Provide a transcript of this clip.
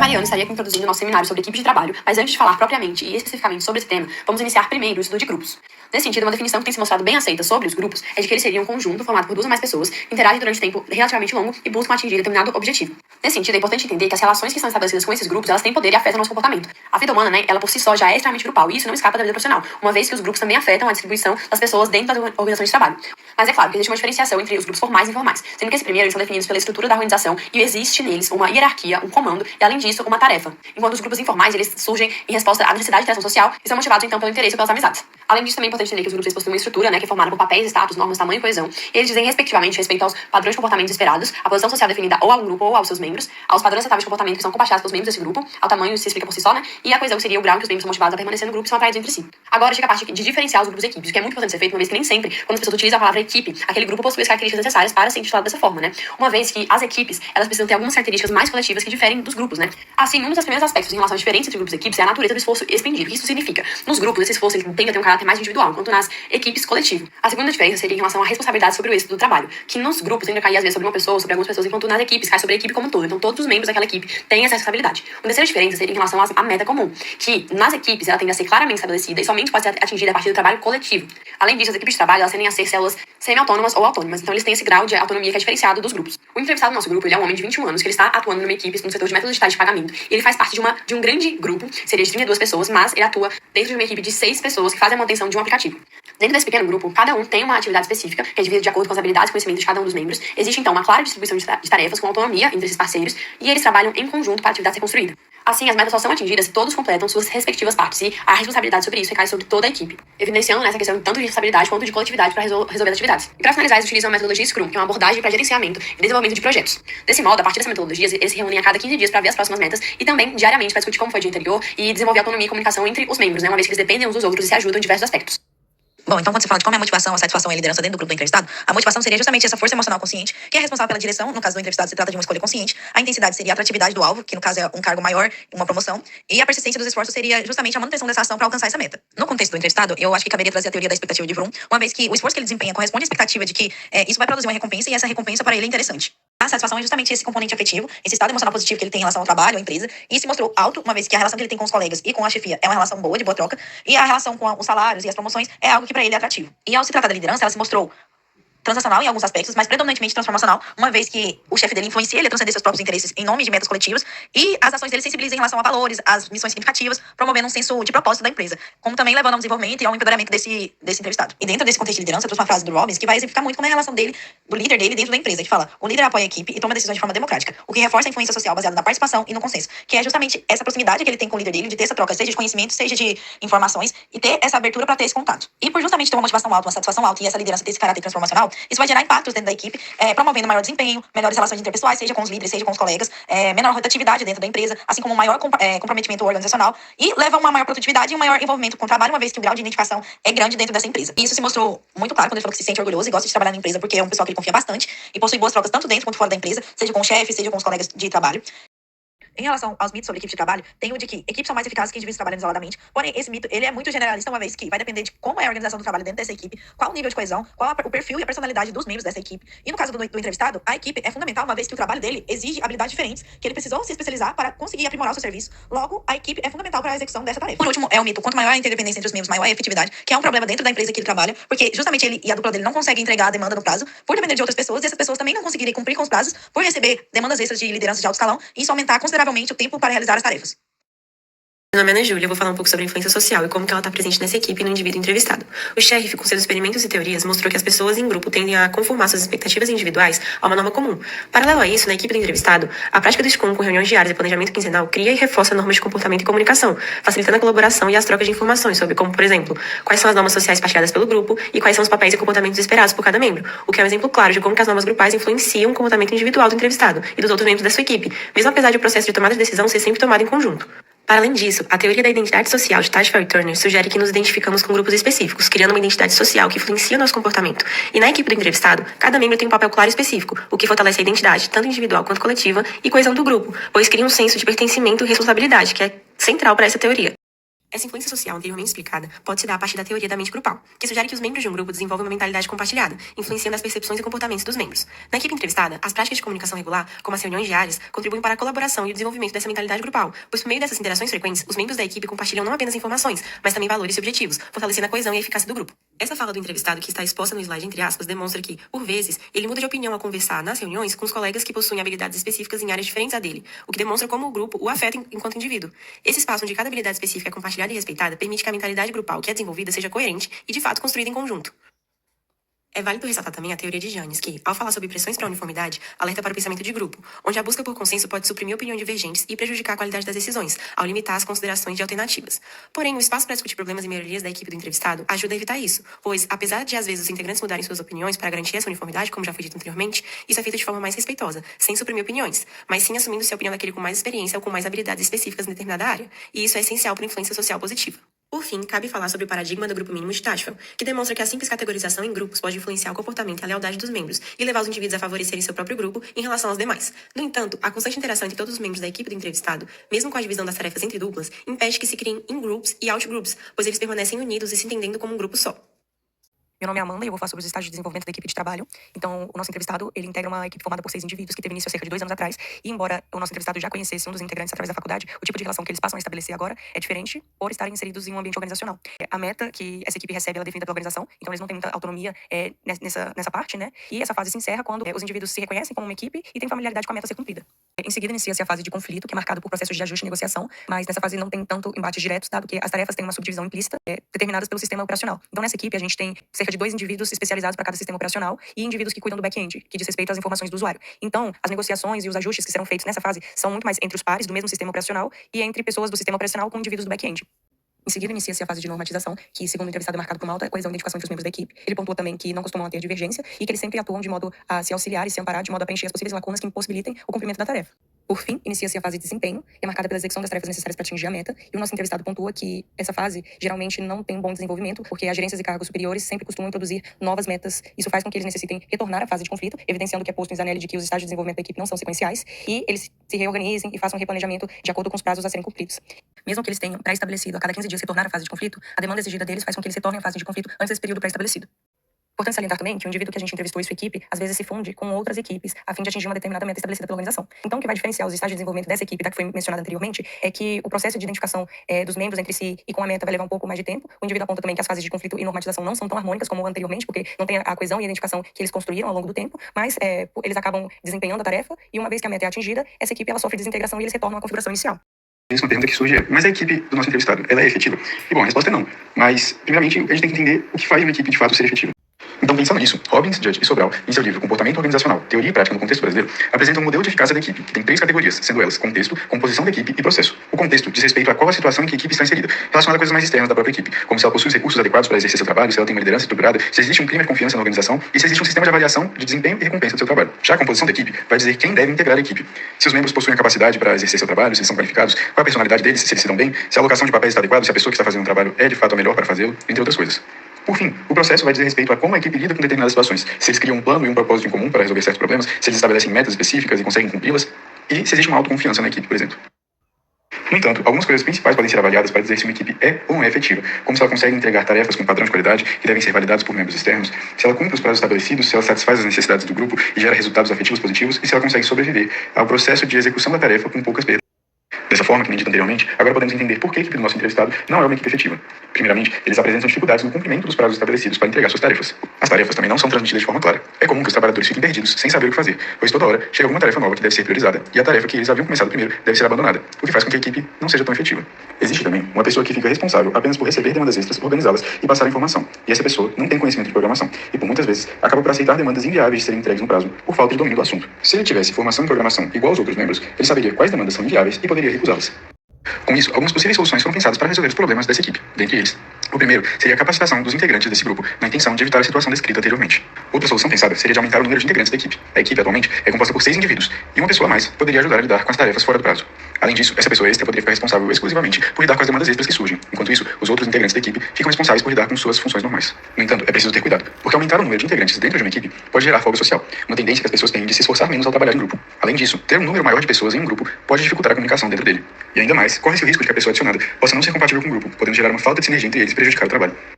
Mariana estaria aqui introduzindo nosso seminário sobre equipe de trabalho, mas antes de falar propriamente e especificamente sobre esse tema, vamos iniciar primeiro o estudo de grupos. Nesse sentido, uma definição que tem se mostrado bem aceita sobre os grupos é de que eles seriam um conjunto formado por duas ou mais pessoas que interagem durante tempo relativamente longo e buscam atingir determinado objetivo. Nesse sentido, é importante entender que as relações que são estabelecidas com esses grupos, elas têm poder e afetam nosso comportamento. A vida humana, ela por si só já é extremamente grupal, e isso não escapa da vida profissional, uma vez que os grupos também afetam a distribuição das pessoas dentro das organizações de trabalho. Mas é claro que existe uma diferenciação entre os grupos formais e informais, sendo que esse primeiro eles são definidos pela estrutura da organização e existe neles uma hierarquia, um comando e, além disso, uma tarefa. Enquanto os grupos informais, eles surgem em resposta à necessidade de interação social e são motivados, então, pelo interesse ou pelas amizades. Além disso, também é importante entender que os grupos eles possuem uma estrutura, que é formada por papéis, status, normas, tamanho e coesão, e eles dizem, respectivamente, respeito aos padrões de comportamento esperados, à posição social definida ou ao grupo ou aos seus membros, aos padrões aceitáveis de comportamento que são compartilhados pelos membros desse grupo, ao tamanho se explica por si só, e a coesão que seria o grau em que os membros são motivados a permanecer no grupo e são atraídos entre si. Agora chega a parte de diferenciar os grupos e equipes, o que é muito importante ser feito, uma vez que nem sempre, quando as pessoas utilizam a palavra equipe, aquele grupo possui as características necessárias para ser intitulado dessa forma, Uma vez que as equipes, elas precisam ter algumas características mais coletivas que diferem dos grupos, Assim, um dos primeiros aspectos em relação à diferença entre grupos e equipes é a natureza do esforço expendido. O que isso significa? Nos grupos, esse esforço ele tende a ter um caráter mais individual, enquanto nas equipes, coletivo. A segunda diferença seria em relação à responsabilidade sobre o êxito do trabalho, que nos grupos tende a cair às vezes sobre uma pessoa, sobre algumas pessoas, enquanto nas equipes cai sobre a equipe como um todo. Então, todos os membros daquela equipe têm essa responsabilidade. Uma terceira diferença seria em relação à meta comum, que nas equipes ela tende a ser claramente estabelecida e somente pode ser atingida a partir do trabalho coletivo. Além disso, as equipes de trabalho elas tendem a ser células semi-autônomas ou autônomas, então eles têm esse grau de autonomia que é diferenciado dos grupos. O entrevistado do nosso grupo ele é um homem de 21 anos, que ele está atuando numa equipe no setor de métodos digitais de pagamento. E ele faz parte de um grande grupo, seria de 32 pessoas, mas ele atua dentro de uma equipe de 6 pessoas que fazem a manutenção de um aplicativo. Dentro desse pequeno grupo, cada um tem uma atividade específica, que é dividida de acordo com as habilidades e conhecimentos de cada um dos membros. Existe, então, uma clara distribuição de tarefas com autonomia entre esses parceiros, e eles trabalham em conjunto para a atividade ser construída. Assim, as metas só são atingidas se todos completam suas respectivas partes, e a responsabilidade sobre isso recai sobre toda a equipe, evidenciando nessa questão tanto de responsabilidade quanto de coletividade para resolver as atividades. E para finalizar, eles utilizam a metodologia Scrum, que é uma abordagem para gerenciamento e desenvolvimento de projetos. Desse modo, a partir dessa metodologia, eles se reúnem a cada 15 dias para ver as próximas metas e também diariamente para discutir como foi o dia anterior e desenvolver autonomia e comunicação entre os membros, uma vez que eles dependem uns dos outros e se ajudam em diversos aspectos. Bom, então quando você fala de como é a motivação, a satisfação e a liderança dentro do grupo do entrevistado, a motivação seria justamente essa força emocional consciente, que é responsável pela direção. No caso do entrevistado, se trata de uma escolha consciente. A intensidade seria a atratividade do alvo, que no caso é um cargo maior, uma promoção. E a persistência dos esforços seria justamente a manutenção dessa ação para alcançar essa meta. No contexto do entrevistado, eu acho que caberia trazer a teoria da expectativa de Vroom, uma vez que o esforço que ele desempenha corresponde à expectativa de que isso vai produzir uma recompensa e essa recompensa para ele é interessante. A satisfação é justamente esse componente afetivo, esse estado emocional positivo que ele tem em relação ao trabalho, à empresa, e se mostrou alto, uma vez que a relação que ele tem com os colegas e com a chefia é uma relação boa, de boa troca, e a relação com os salários e as promoções é algo que para ele é atrativo. E ao se tratar da liderança, ela se mostrou transacional em alguns aspectos, mas predominantemente transformacional, uma vez que o chefe dele influencia ele a transcender seus próprios interesses em nome de metas coletivas e as ações dele sensibilizam em relação a valores, às missões significativas, promovendo um senso de propósito da empresa, como também levando ao desenvolvimento e ao empoderamento desse entrevistado. E dentro desse contexto de liderança, eu trouxe uma frase do Robbins que vai exemplificar muito como é a relação dele, do líder dele dentro da empresa, que fala: o líder apoia a equipe e toma decisões de forma democrática, o que reforça a influência social baseada na participação e no consenso, que é justamente essa proximidade que ele tem com o líder dele, de ter essa troca, seja de conhecimento, seja de informações, e ter essa abertura para ter esse contato. E por justamente ter uma motivação alta, uma satisfação alta e essa liderança ter esse caráter transformacional, isso vai gerar impactos dentro da equipe, promovendo maior desempenho, melhores relações interpessoais, seja com os líderes, seja com os colegas, menor rotatividade dentro da empresa, assim como um maior comprometimento organizacional, e leva a uma maior produtividade e um maior envolvimento com o trabalho, uma vez que o grau de identificação é grande dentro dessa empresa. E isso se mostrou muito claro quando ele falou que se sente orgulhoso e gosta de trabalhar na empresa, porque é um pessoal que ele confia bastante e possui boas trocas tanto dentro quanto fora da empresa, seja com o chefe, seja com os colegas de trabalho. Em relação aos mitos sobre equipe de trabalho, tem o de que equipes são mais eficazes que indivíduos trabalhando isoladamente. Porém, esse mito ele é muito generalista, uma vez que vai depender de como é a organização do trabalho dentro dessa equipe, qual o nível de coesão, qual o perfil e a personalidade dos membros dessa equipe. E no caso do entrevistado, a equipe é fundamental, uma vez que o trabalho dele exige habilidades diferentes, que ele precisou se especializar para conseguir aprimorar o seu serviço. Logo, a equipe é fundamental para a execução dessa tarefa. Por último, é o mito: quanto maior a interdependência entre os membros, maior é a efetividade, que é um problema dentro da empresa que ele trabalha, porque justamente ele e a dupla dele não conseguem entregar a demanda no prazo, por depender de outras pessoas, e essas pessoas também não conseguirem cumprir com os prazos, por receber demandas extras de liderança de alto escalão, e isso aumentar consideravelmente o tempo para realizar as tarefas. Meu nome é Ana Júlia, eu vou falar um pouco sobre a influência social e como que ela está presente nessa equipe e no indivíduo entrevistado. O Sherriff, com seus experimentos e teorias, mostrou que as pessoas em grupo tendem a conformar suas expectativas individuais a uma norma comum. Paralelo a isso, na equipe do entrevistado, a prática do Scrum com reuniões diárias e planejamento quinzenal cria e reforça normas de comportamento e comunicação, facilitando a colaboração e as trocas de informações sobre, como, por exemplo, quais são as normas sociais partilhadas pelo grupo e quais são os papéis e comportamentos esperados por cada membro, o que é um exemplo claro de como que as normas grupais influenciam o comportamento individual do entrevistado e dos outros membros da sua equipe, mesmo apesar de o processo de tomada de decisão ser sempre tomado em conjunto. Para além disso, a teoria da identidade social de Tajfel e Turner sugere que nos identificamos com grupos específicos, criando uma identidade social que influencia o nosso comportamento. E na equipe do entrevistado, cada membro tem um papel claro e específico, o que fortalece a identidade, tanto individual quanto coletiva, e coesão do grupo, pois cria um senso de pertencimento e responsabilidade, que é central para essa teoria. Essa influência social anteriormente explicada pode se dar a partir da teoria da mente grupal, que sugere que os membros de um grupo desenvolvem uma mentalidade compartilhada, influenciando as percepções e comportamentos dos membros. Na equipe entrevistada, as práticas de comunicação regular, como as reuniões diárias, contribuem para a colaboração e o desenvolvimento dessa mentalidade grupal, pois por meio dessas interações frequentes, os membros da equipe compartilham não apenas informações, mas também valores e objetivos, fortalecendo a coesão e a eficácia do grupo. Essa fala do entrevistado, que está exposta no slide entre aspas, demonstra que, por vezes, ele muda de opinião ao conversar nas reuniões com os colegas que possuem habilidades específicas em áreas diferentes a dele, o que demonstra como o grupo o afeta enquanto indivíduo. Esse espaço onde cada habilidade específica é compartilhada e respeitada permite que a mentalidade grupal que é desenvolvida seja coerente e, de fato, construída em conjunto. É válido ressaltar também a teoria de Janes, que, ao falar sobre pressões para a uniformidade, alerta para o pensamento de grupo, onde a busca por consenso pode suprimir opiniões divergentes e prejudicar a qualidade das decisões, ao limitar as considerações de alternativas. Porém, o espaço para discutir problemas e melhorias da equipe do entrevistado ajuda a evitar isso, pois, apesar de às vezes os integrantes mudarem suas opiniões para garantir essa uniformidade, como já foi dito anteriormente, isso é feito de forma mais respeitosa, sem suprimir opiniões, mas sim assumindo-se a opinião daquele com mais experiência ou com mais habilidades específicas em determinada área, e isso é essencial para a influência social positiva. Por fim, cabe falar sobre o paradigma do grupo mínimo de Tachfel, que demonstra que a simples categorização em grupos pode influenciar o comportamento e a lealdade dos membros e levar os indivíduos a favorecerem seu próprio grupo em relação aos demais. No entanto, a constante interação entre todos os membros da equipe do entrevistado, mesmo com a divisão das tarefas entre duplas, impede que se criem in-groups e out-groups, pois eles permanecem unidos e se entendendo como um grupo só. Meu nome é Amanda e eu vou falar sobre os estágios de desenvolvimento da equipe de trabalho. Então, o nosso entrevistado, ele integra uma equipe formada por 6 indivíduos que teve início há cerca de 2 anos atrás. E embora o nosso entrevistado já conhecesse um dos integrantes através da faculdade, o tipo de relação que eles passam a estabelecer agora é diferente por estarem inseridos em um ambiente organizacional. A meta que essa equipe recebe, ela é definida pela organização, então eles não têm muita autonomia nessa parte, né? E essa fase se encerra quando os indivíduos se reconhecem como uma equipe e têm familiaridade com a meta a ser cumprida. Em seguida, inicia-se a fase de conflito, que é marcado por processos de ajuste e negociação, mas nessa fase não tem tanto embates diretos, dado que as tarefas têm uma subdivisão implícita, determinadas pelo sistema operacional. Então, nessa equipe, a gente tem cerca de 2 indivíduos especializados para cada sistema operacional e indivíduos que cuidam do back-end, que diz respeito às informações do usuário. Então, as negociações e os ajustes que serão feitos nessa fase são muito mais entre os pares do mesmo sistema operacional e entre pessoas do sistema operacional com indivíduos do back-end. Em seguida, inicia-se a fase de normatização, que, segundo o entrevistado, é marcado por uma alta coesão e identificação entre os membros da equipe. Ele pontua também que não costumam ter divergência e que eles sempre atuam de modo a se auxiliar e se amparar de modo a preencher as possíveis lacunas que impossibilitem o cumprimento da tarefa. Por fim, inicia-se a fase de desempenho, que é marcada pela execução das tarefas necessárias para atingir a meta, e o nosso entrevistado pontua que essa fase geralmente não tem um bom desenvolvimento, porque as gerências e cargos superiores sempre costumam introduzir novas metas. Isso faz com que eles necessitem retornar à fase de conflito, evidenciando que é posto em Zanelli de que os estágios de desenvolvimento da equipe não são sequenciais, e eles se reorganizem e façam um replanejamento de acordo com os prazos a serem cumpridos. Mesmo que eles tenham pré-estabelecido a cada 15 dias retornar à fase de conflito, a demanda exigida deles faz com que eles retornem à fase de conflito antes desse período pré-estabelecido. Importante salientar também que o indivíduo que a gente entrevistou e sua equipe, às vezes se funde com outras equipes a fim de atingir uma determinada meta estabelecida pela organização. Então, o que vai diferenciar os estágios de desenvolvimento dessa equipe, da que foi mencionada anteriormente, é que o processo de identificação dos membros entre si e com a meta vai levar um pouco mais de tempo. O indivíduo aponta também que as fases de conflito e normatização não são tão harmônicas como anteriormente, porque não tem a coesão e a identificação que eles construíram ao longo do tempo, mas eles acabam desempenhando a tarefa e uma vez que a meta é atingida, essa equipe ela sofre desintegração e eles retornam à configuração inicial. Uma pergunta que surge é, mas a equipe do nosso entrevistado, ela é efetiva? E bom, a resposta é não. Mas, primeiramente, a gente tem que entender o que faz uma equipe de fato ser efetiva. Então, pensando nisso, Robbins, Judge e Sobral, em seu livro Comportamento Organizacional, Teoria e Prática no Contexto Brasileiro, apresentam um modelo de eficácia da equipe, que tem 3 categorias, sendo elas contexto, composição da equipe e processo. O contexto diz respeito a qual a situação em que a equipe está inserida, relacionada a coisas mais externas da própria equipe, como se ela possui os recursos adequados para exercer seu trabalho, se ela tem uma liderança estruturada, se existe um clima de confiança na organização e se existe um sistema de avaliação de desempenho e recompensa do seu trabalho. Já a composição da equipe vai dizer quem deve integrar a equipe, se os membros possuem a capacidade para exercer seu trabalho, se eles são qualificados, qual a personalidade deles, se eles se dão bem, se a alocação de papéis está adequada, se a pessoa que está fazendo o trabalho é de fato a melhor para fazê-lo, entre outras coisas. Por fim, o processo vai dizer respeito a como a equipe lida com determinadas situações, se eles criam um plano e um propósito em comum para resolver certos problemas, se eles estabelecem metas específicas e conseguem cumpri-las, e se existe uma autoconfiança na equipe, por exemplo. No entanto, algumas coisas principais podem ser avaliadas para dizer se uma equipe é ou não é efetiva, como se ela consegue entregar tarefas com padrão de qualidade que devem ser validados por membros externos, se ela cumpre os prazos estabelecidos, se ela satisfaz as necessidades do grupo e gera resultados afetivos positivos, e se ela consegue sobreviver ao processo de execução da tarefa com poucas perdas. Dessa forma, que nem dito anteriormente, agora podemos entender por que a equipe do nosso entrevistado não é uma equipe efetiva. Primeiramente, eles apresentam dificuldades no cumprimento dos prazos estabelecidos para entregar suas tarefas. As tarefas também não são transmitidas de forma clara. É comum que os trabalhadores fiquem perdidos, sem saber o que fazer, pois toda hora chega alguma tarefa nova que deve ser priorizada, e a tarefa que eles haviam começado primeiro deve ser abandonada, o que faz com que a equipe não seja tão efetiva. Existe também uma pessoa que fica responsável apenas por receber demandas extras, organizá-las e passar a informação, e essa pessoa não tem conhecimento de programação, e por muitas vezes acaba por aceitar demandas inviáveis de serem entregues no prazo, por falta de domínio do assunto. Se ele tivesse formação em programação igual aos outros membros, ele saberia quais demandas são inviáveis e poderia recusá-las. Com isso, algumas possíveis soluções foram pensadas para resolver os problemas dessa equipe. Dentre eles, O primeiro seria a capacitação dos integrantes desse grupo, na intenção de evitar a situação descrita anteriormente. Outra solução pensada seria de aumentar o número de integrantes da equipe. A equipe, atualmente, é composta por 6 indivíduos, e uma pessoa a mais poderia ajudar a lidar com as tarefas fora do prazo. Além disso, essa pessoa extra poderia ficar responsável exclusivamente por lidar com as demandas extras que surgem. Enquanto isso, os outros integrantes da equipe ficam responsáveis por lidar com suas funções normais. No entanto, é preciso ter cuidado, porque aumentar o número de integrantes dentro de uma equipe pode gerar folga social, uma tendência que as pessoas têm de se esforçar menos ao trabalhar em grupo. Além disso, ter um número maior de pessoas em um grupo pode dificultar a comunicação dentro dele. E ainda mais, corre-se o risco de que a pessoa adicionada possa não ser compatível com o grupo, podendo gerar uma falta de sinergia entre eles e prejudicar o trabalho.